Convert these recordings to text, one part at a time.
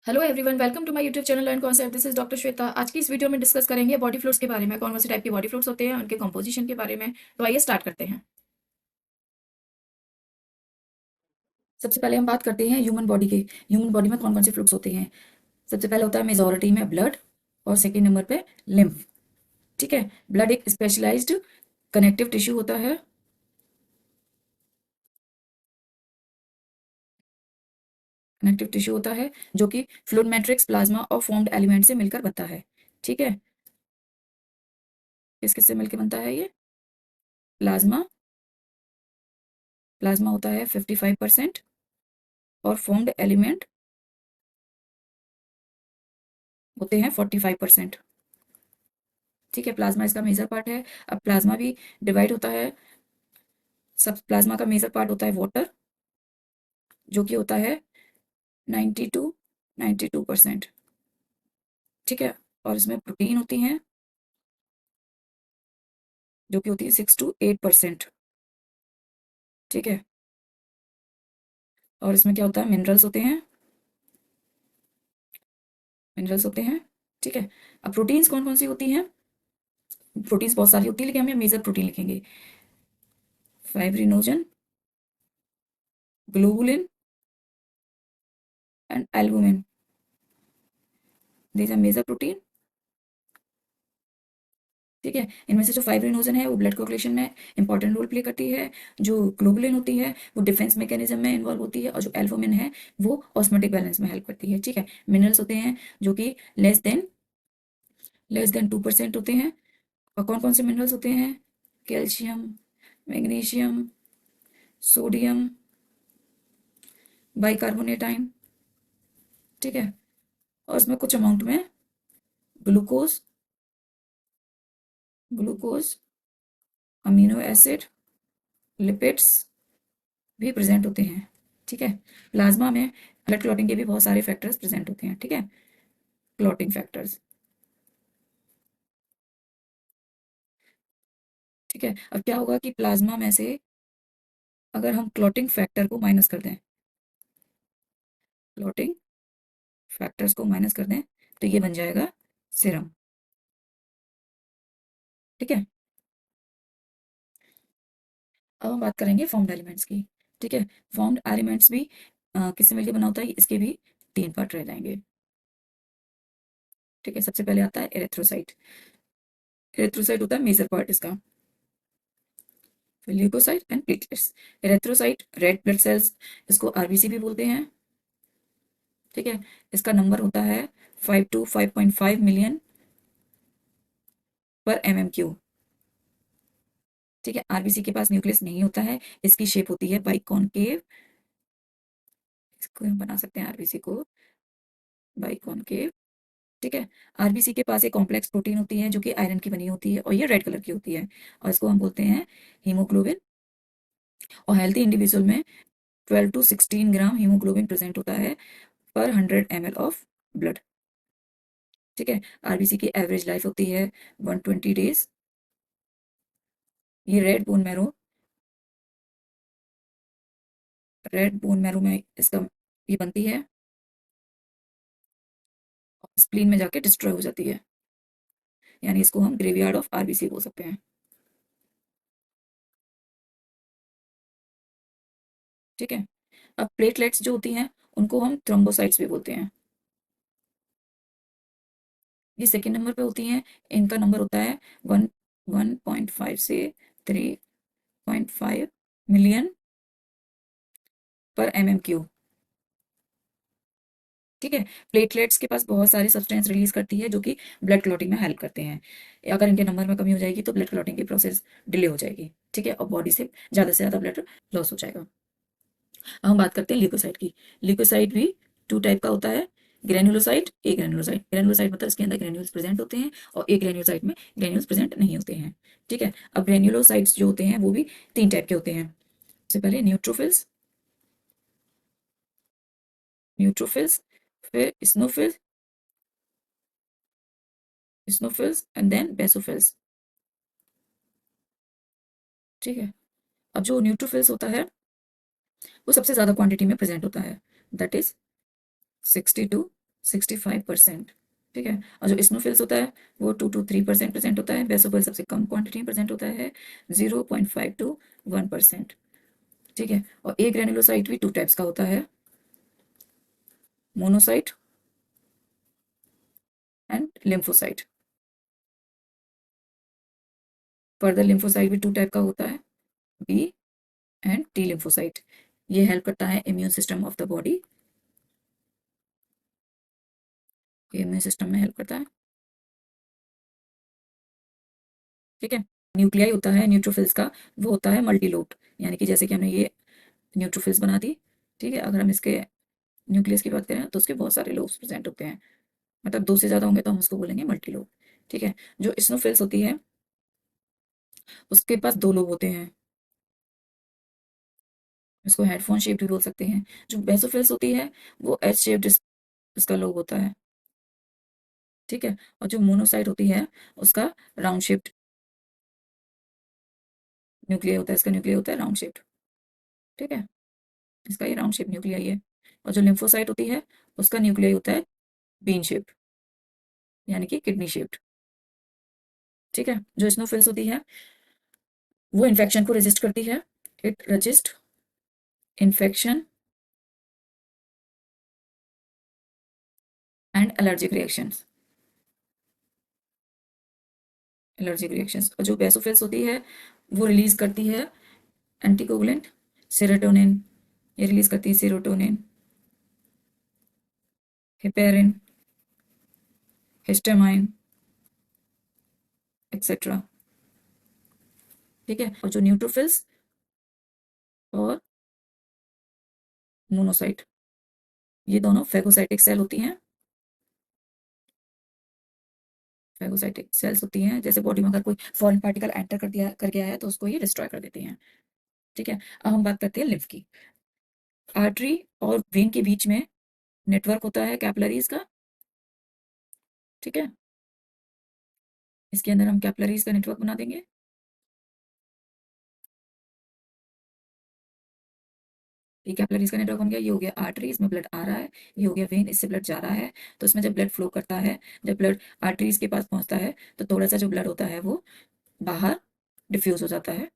Hello everyone, welcome to my YouTube channel and concept. This is doctor Shweta. आज की इस video में discuss करेंगे बॉडी फ्लूइड्स के बारे में, कौन कौन से टाइप के बॉडी फ्लूइड्स होते हैं, उनके कंपोजिशन के बारे में। तो आइए स्टार्ट करते हैं। सबसे पहले हम बात करते हैं ह्यूमन बॉडी के। ह्यूमन बॉडी में कौन कौन से फ्लूइड्स होते हैं। सबसे पहले होता है मेजॉरिटी में ब्लड, और सेकेंड नंबर पे लिम्फ। ठीक है, ब्लड एक स्पेशलाइज्ड कनेक्टिव टिश्यू होता है। कनेक्टिव टिश्यू होता है जो कि फ्लूइड मैट्रिक्स, प्लाज्मा और फॉर्म्ड एलिमेंट से मिलकर बनता है। ठीक है, किस किस से मिलकर बनता है ये? प्लाज्मा। प्लाज्मा होता है 55% और फॉर्म्ड एलिमेंट होते हैं 45%। ठीक है, प्लाज्मा इसका मेजर पार्ट है। अब प्लाज्मा भी डिवाइड होता है। सब प्लाज्मा का मेजर पार्ट होता है वाटर, जो कि होता है 92%। ठीक है, और इसमें प्रोटीन होती हैं जो कि होती है 6 to 8%। ठीक है, और इसमें क्या होता है, मिनरल्स होते हैं। मिनरल्स होते हैं। ठीक है, अब प्रोटीन्स कौन कौन सी होती हैं? प्रोटीन्स बहुत सारी होती है, लेकिन हम मेजर प्रोटीन लिखेंगे। Fibrinogen, globulin and albumin, these are major protein. ठीक है, इनमें से जो फाइब्रिनोजन है वो ब्लड कोगुलेशन में इंपॉर्टेंट रोल प्ले करती है। जो ग्लोबुलिन होती है वो डिफेंस मैकेनिज्म में इन्वॉल्व होती है, और जो एल्बुमिन है वो ऑस्मोटिक बैलेंस में हेल्प करती है। ठीक है, मिनरल्स होते हैं जो कि लेस देन 2% होते हैं। और कौन कौन से मिनरल्स होते हैं? Calcium, magnesium, sodium, bicarbonate ion. ठीक है, और उसमें कुछ अमाउंट में glucose, glucose, amino acid, lipids भी प्रेजेंट होते हैं। ठीक है, प्लाज्मा में ब्लड क्लॉटिंग के भी बहुत सारे फैक्टर्स प्रेजेंट होते हैं। ठीक है, क्लॉटिंग फैक्टर्स। ठीक है, अब क्या होगा कि प्लाज्मा में से अगर हम क्लॉटिंग फैक्टर को माइनस कर दें, क्लॉटिंग फैक्टर्स को माइनस कर दें, तो ये बन जाएगा सीरम। ठीक है, अब हम बात करेंगे फॉर्म्ड एलिमेंट्स की। ठीक है, फॉर्म्ड एलिमेंट्स भी किससे मिलकर बना होता है, इसके भी 3 पार्ट रह जाएंगे। ठीक है, सबसे पहले आता है एरिथ्रोसाइट। एरिथ्रोसाइट होता है मेजर पार्ट इसका। Leukocyte and platelets. Erythrocyte red blood cells, इसको आरबीसी भी बोलते हैं। ठीक है, इसका नंबर होता है 5 to 5.5 मिलियन पर mm क्यूब। ठीक है, आरबीसी के पास न्यूक्लियस नहीं होता है, इसकी शेप होती है बाइकॉनकेव। इसको हम बना सकते हैं आरबीसी को बाइकॉनकेव। ठीक है, आरबीसी के पास एक कॉम्प्लेक्स प्रोटीन होती है जो कि आयरन की बनी होती है, और ये रेड कलर की होती है, और इसको हम बोलते हैं हीमोग्लोबिन। और हेल्थी इंडिविजुअल में 12 to 16 ग्राम हीमोग्लोबिन प्रेजेंट होता है पर 100 ml ऑफ ब्लड। ठीक है, आरबीसी की एवरेज लाइफ होती है 120 डेज। ये रेड बोन मैरो में इसका ये बनती है, स्प्लीन में जाके डिस्ट्रॉय हो जाती है, यानी इसको हम ग्रेवयार्ड ऑफ आरबीसी बोल सकते हैं। ठीक है, अब प्लेटलेट्स जो होती हैं उनको हम थ्रोम्बोसाइट्स भी बोलते हैं। ये सेकेंड नंबर पे होती हैं। इनका नंबर होता है 1.5 से 3.5 मिलियन पर mm क्यूब। ठीक है, प्लेटलेट्स के पास बहुत सारी सब्सटेंस रिलीज करती है जो कि ब्लड क्लॉटिंग में हेल्प करते हैं। अगर इनके नंबर में कमी हो जाएगी तो ब्लड क्लॉटिंग की प्रोसेस डिले हो जाएगी। ठीक है, और बॉडी से ज़्यादा ब्लड लॉस हो जाएगा। अब हम बात करते हैं ल्यूकोसाइट की। ल्यूकोसाइट भी 2 टाइप का होता है, ग्रेनुलोसाइट, ए ग्रेनुलोसाइट। ग्रेनुलोसाइट मतलब इसके अंदर ग्रेन्यूल्स प्रेजेंट होते हैं, और ए ग्रेनुलोसाइट में ग्रेन्यूल्स प्रेजेंट नहीं होते हैं। ठीक है, अब ग्रेन्युलोसाइट्स जो होते हैं वो भी 3 टाइप के होते हैं। सबसे पहले न्यूट्रोफिल्स, न्यूट्रोफिल्स, फिर स्नोफिल्स एंड देन बेसोफिल्स। ठीक है, अब जो न्यूट्रोफिल्स होता है वो सबसे ज्यादा क्वांटिटी में प्रेजेंट होता है, दैट इज 62%। 65%। ठीक है, और जो इस्नोफिल्स होता है वो 2 to 3% प्रेजेंट होता है। बेसोफिल सबसे कम क्वांटिटी में प्रेजेंट होता है, 0.5 to 1%। ठीक है, और ए ग्रेनुलोसाइट भी 2 टाइप्स का होता है, monocyte and lymphocyte. Further lymphocyte भी 2 टाइप का होता है, बी एंड टी लिम्फोसाइट। ये हेल्प करता है immune system of the body, ये इम्यून सिस्टम में हेल्प करता है। ठीक है, न्यूक्लियाई होता है न्यूट्रोफिल्स का, वो होता है मल्टीलोब, यानी कि जैसे कि हमने ये न्यूट्रोफिल्स बना दी। ठीक है, अगर हम इसके न्यूक्लियस की बात करें तो उसके बहुत सारे लोब्स प्रेजेंट होते हैं, मतलब 2 से ज़्यादा होंगे तो हम उसको बोलेंगे मल्टीलोब। ठीक है, जो इस्नोफिल्स होती है उसके पास 2 लोब होते हैं, इसको हेडफोन शेप भी बोल सकते हैं। जो बेसोफिल्स होती है वो एच शेप्ड इसका लोब होता है। ठीक है, और जो मोनोसाइट होती है उसका राउंड शेप्ड न्यूक्लियर होता है, इसका न्यूक्लियर होता है राउंड शेप्ड। ठीक है, इसका ये राउंड शेप न्यूक्लियर है। और जो लिम्फोसाइट होती है उसका न्यूक्लियर होता है बीन शेप्ड, यानी कि किडनी शेप्ड। ठीक है, जो स्नोफिल्स होती है वो इन्फेक्शन को रेजिस्ट करती है, it resist infection and allergic reactions. और जो बेसोफिल्स होती है वो रिलीज करती है एंटीकोगुलेंट सेरोटोनिन, ये रिलीज करती है सेरोटोनिन, हेपेरिन, हिस्टामाइन एक्सेट्रा। ठीक है, और जो न्यूट्रोफिल्स और मोनोसाइट, ये दोनों फेगोसाइटिक सेल होती हैं। फेगोसाइटिक सेल्स होती हैं, जैसे बॉडी में अगर कोई फॉरेन पार्टिकल एंटर कर गया है तो उसको ये डिस्ट्रॉय कर देती हैं। ठीक है, अब हम बात करते हैं लिम्फ की। आर्टरी और वेन के बीच में नेटवर्क होता है कैपिलरीज का। ठीक है, इसके अंदर हम कैपिलरीज का नेटवर्क बना देंगे। ये कैपिलरीज का नेटवर्क बन गया, ये हो गया आर्टरी, इसमें ब्लड आ रहा है, ये हो गया वेन, इससे ब्लड जा रहा है। तो इसमें जब ब्लड फ्लो करता है, जब ब्लड आर्टरीज के पास पहुंचता है तो थोड़ा सा जो ब्लड होता है वो बाहर डिफ्यूज हो जाता है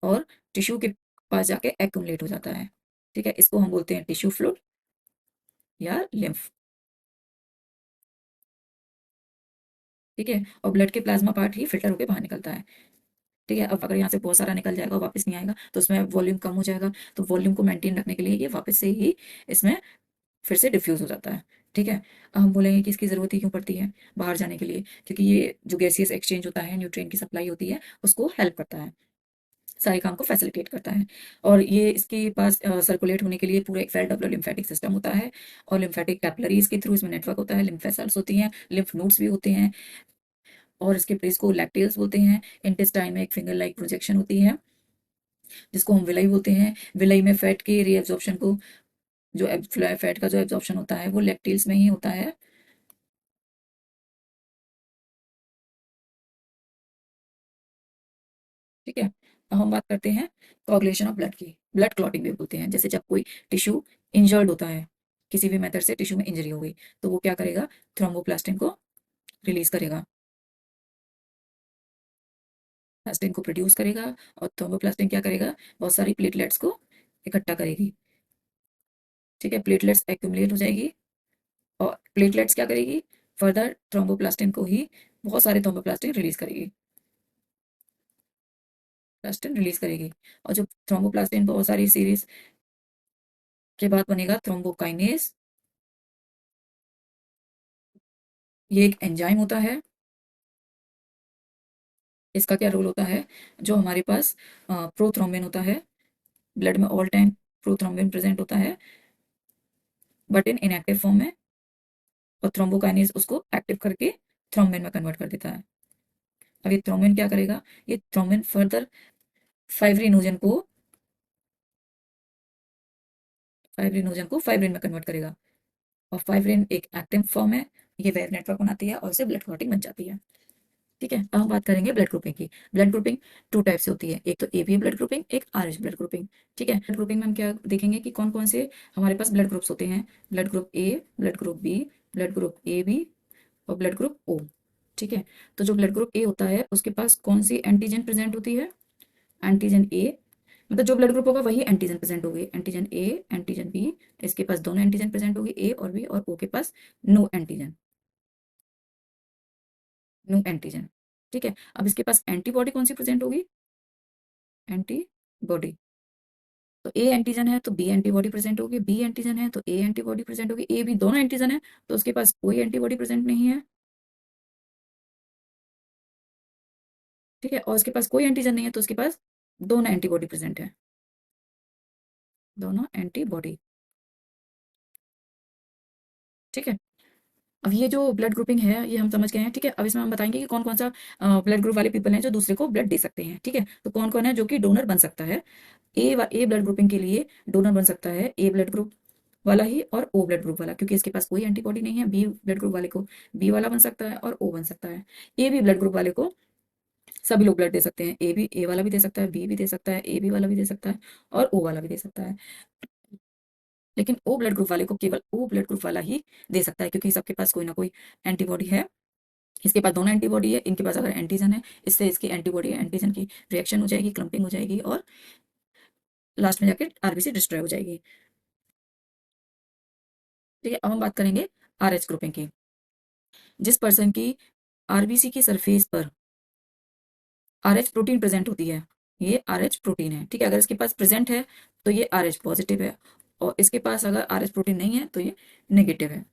और टिश्यू के पास जाके एक्यूमुलेट हो जाता है। ठीक है, इसको हम बोलते हैं टिश्यू फ्लूइड या लिम्फ। ठीक है, और ब्लड के प्लाज्मा पार्ट ही फिल्टर होकर बाहर निकलता है। ठीक है, अब अगर यहाँ से बहुत सारा निकल जाएगा वापस नहीं आएगा तो उसमें वॉल्यूम कम हो जाएगा, तो वॉल्यूम को मेंटेन रखने के लिए ये वापस से ही इसमें फिर से डिफ्यूज हो जाता है। ठीक है, अब हम बोलेंगे कि इसकी ज़रूरत ही क्यों पड़ती है बाहर जाने के लिए, क्योंकि ये जो गैसियस एक्सचेंज होता है, न्यूट्रिएंट की सप्लाई होती है, उसको हेल्प करता है, सारे काम को फैसिलिटेट करता है। और ये इसके पास सर्कुलेट होने के लिए पूरा एक वेल डेवलप्ड लिम्फेटिक सिस्टम होता है, और लिम्फेटिक कैपिलरीज के थ्रू इसमें नेटवर्क होता है, लिम्फ वेसल्स होती हैं, लिम्फ नोड्स भी होते हैं, और इसके प्लेस को लैक्टेल्स बोलते हैं। इंटेस्टाइन में एक फिंगर लाइक प्रोजेक्शन होती है जिसको हम विलाई बोलते हैं। विलाई में फैट के रीएब्जॉर्प्शन को, जो फैट का जो एब्जॉर्प्शन होता है वो लैक्टेल्स में ही होता है। ठीक है, अब हम बात करते हैं कोagulation ऑफ ब्लड की। ब्लड क्लॉटिंग भी बोलते हैं, जैसे जब कोई टिश्यू इंजर्ड होता है, किसी भी मेथड से टिश्यू में इंजरी हो गई, तो वो क्या करेगा, थ्रोम्बोप्लास्टिन को रिलीज करेगा, प्लास्टिन को प्रोड्यूस करेगा, और थ्रोम्बोप्लास्टिन क्या करेगा, बहुत सारी प्लेटलेट्स को इकट्ठा करेगी। ठीक है, प्लेटलेट्स एक्यूमुलेट हो जाएगी, और प्लेटलेट्स क्या करेगी, फर्दर थ्रोम्बोप्लास्टिन को ही, बहुत सारे थ्रोम्बोप्लास्टिन रिलीज करेगी, प्लास्टिन रिलीज करेगी। और जो थ्रोम्बोप्लास्टिन बहुत सारी सीरीज के बाद बनेगा थ्रोम्बोकाइनेज। ये एक एंजाइम होता है, इसका क्या रोल होता है, जो हमारे पास प्रोथ्रोम्बिन होता है, ब्लड में ऑल टाइम प्रोथ्रोम्बिन प्रेजेंट होता है बट इन इनएक्टिव फॉर्म में, और थ्रोम्बोकाइनेज उसको एक्टिव करके थ्रोम्बिन में कन्वर्ट कर देता है। अब ये थ्रोम्बिन क्या करेगा, ये थ्रोम्बिन फर्दर फाइब्रिनोजन को फाइब्रिन में कन्वर्ट करेगा, और फाइब्रिन एक एक्टिव फॉर्म है, ये वेव नेटवर्क बनाती है और इससे ब्लड क्लॉटिंग बन जाती है। ठीक है। अब हम बात करेंगे ब्लड ग्रुपिंग की। ब्लड ग्रुपिंग टू टाइप से होती है, एक तो ए बी ब्लड ग्रुपिंग, एक आरएच ब्लड ग्रुपिंग। ठीक है। ब्लड ग्रुपिंग में हम क्या देखेंगे कि कौन कौन से हमारे पास ब्लड ग्रुप्स होते हैं। Blood group A, blood group B, blood group A B और ब्लड ग्रुप ओ। ठीक है। तो जो ब्लड ग्रुप ए होता है उसके पास कौन सी एंटीजन प्रेजेंट होती है, एंटीजन ए। मतलब जो ब्लड ग्रुप होगा वही एंटीजन प्रेजेंट होगी, एंटीजन ए, एंटीजन बी। इसके पास दोनों एंटीजन प्रेजेंट होगी, ए और बी, और ओ के पास नो एंटीजन, नो एंटीजन। ठीक है। अब इसके पास एंटीबॉडी कौन सी प्रेजेंट होगी, एंटीबॉडी। तो ए एंटीजन है तो बी एंटीबॉडी प्रेजेंट होगी, बी एंटीजन है तो ए एंटीबॉडी प्रेजेंट होगी, ए बी दोनों एंटीजन है तो उसके पास कोई एंटीबॉडी प्रेजेंट नहीं है। ठीक है। और उसके पास कोई एंटीजन नहीं है तो उसके पास दोनों एंटीबॉडी प्रेजेंट है, दोनों एंटीबॉडी। ठीक है। अब ये जो ब्लड ग्रुपिंग है ये हम समझ गए हैं। ठीक है। अब इसमें हम बताएंगे कि कौन कौन सा ब्लड ग्रुप वाले पीपल हैं जो दूसरे को ब्लड दे सकते हैं। ठीक है। तो कौन कौन है जो कि डोनर बन सकता है। ए ब्लड ग्रुपिंग के लिए डोनर बन सकता है ए ब्लड ग्रुप वाला ही और ओ ब्लड ग्रुप वाला, क्योंकि इसके पास कोई एंटीबॉडी नहीं है। बी ब्लड ग्रुप वाले को बी वाला बन सकता है और ओ बन सकता है। ए बी ब्लड ग्रुप वाले को सभी लोग ब्लड दे सकते हैं, ए बी ए वाला भी दे सकता है, बी भी दे सकता है, ए बी वाला भी दे सकता है और ओ वाला भी दे सकता है। लेकिन ओ ब्लड ग्रुप वाले को केवल ओ ब्लड ग्रुप वाला ही दे सकता है, क्योंकि सबके पास कोई ना कोई एंटीबॉडी है। इसके पास दोनों एंटीबॉडी है, इनके पास अगर एंटीजन है इससे इसकी एंटीबॉडी एंटीजन की रिएक्शन हो जाएगी, क्लम्पिंग हो जाएगी और लास्ट में जाके आरबीसी डिस्ट्रॉय हो जाएगी। ठीक है। अब हम बात करेंगे आरएच ग्रुपिंग की। जिस पर्सन की आरबीसी की सरफेस पर आरएच प्रोटीन प्रेजेंट होती है, ये आरएच प्रोटीन है। ठीक है। अगर इसके पास प्रेजेंट है तो ये आरएच पॉजिटिव है, और इसके पास अगर आरएच प्रोटीन नहीं है तो ये नेगेटिव है।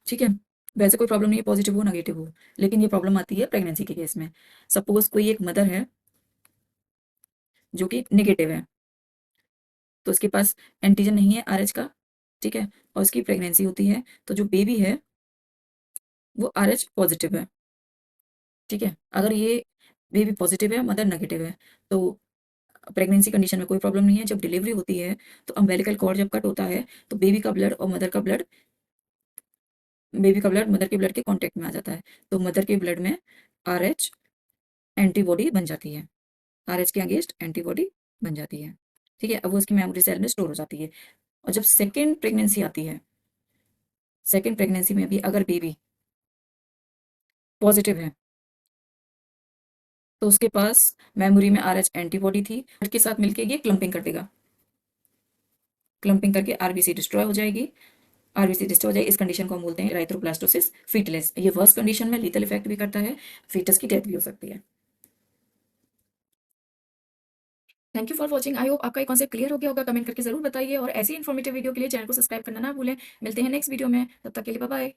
ठीक है। वैसे कोई प्रॉब्लम नहीं है पॉजिटिव हो नेगेटिव हो, लेकिन ये प्रॉब्लम आती है प्रेगनेंसी के केस में। सपोज कोई एक मदर है जो कि नेगेटिव है, तो उसके पास एंटीजन नहीं है आरएच का। ठीक है। और उसकी प्रेगनेंसी होती है तो जो बेबी है वो आरएच पॉजिटिव है। ठीक है। अगर ये बेबी पॉजिटिव है, मदर नेगेटिव है, तो प्रेगनेंसी कंडीशन में कोई प्रॉब्लम नहीं है। जब डिलीवरी होती है तो अम्बिलिकल कॉर्ड जब कट होता है तो बेबी का ब्लड मदर के ब्लड के कांटेक्ट में आ जाता है, तो मदर के ब्लड में आरएच एंटीबॉडी बन जाती है, आरएच के अगेंस्ट एंटीबॉडी बन जाती है। ठीक है। अब वो उसकी मेमोरी सेल में स्टोर हो जाती है। और जब सेकेंड प्रेगनेंसी आती है, सेकेंड प्रेगनेंसी में भी अगर बेबी पॉजिटिव है तो उसके पास मेमोरी में आरएच एंटीबॉडी थी, के साथ मिलके ये क्लम्पिंग कर देगा, क्लम्पिंग करके आरबीसी डिस्ट्रॉय हो जाएगी। आरबीसी डिस्ट्रॉय हो जाएगी। इस कंडीशन को हम बोलते हैं एराइथ्रोब्लास्टोसिस फीटलेस। ये वर्स्ट कंडीशन में लीथल इफेक्ट भी करता है, फीटस की डेथ भी हो सकती है। Thank you for watching. I hope आपका ये कॉन्सेप्ट क्लियर हो गया होगा। कमेंट करके जरूर बताइए और ऐसी इन्फॉर्मेटिव वीडियो के लिए चैनल को सब्सक्राइब करना ना भूलें। मिलते हैं नेक्स्ट वीडियो में, तब तक के लिए बाय बाय।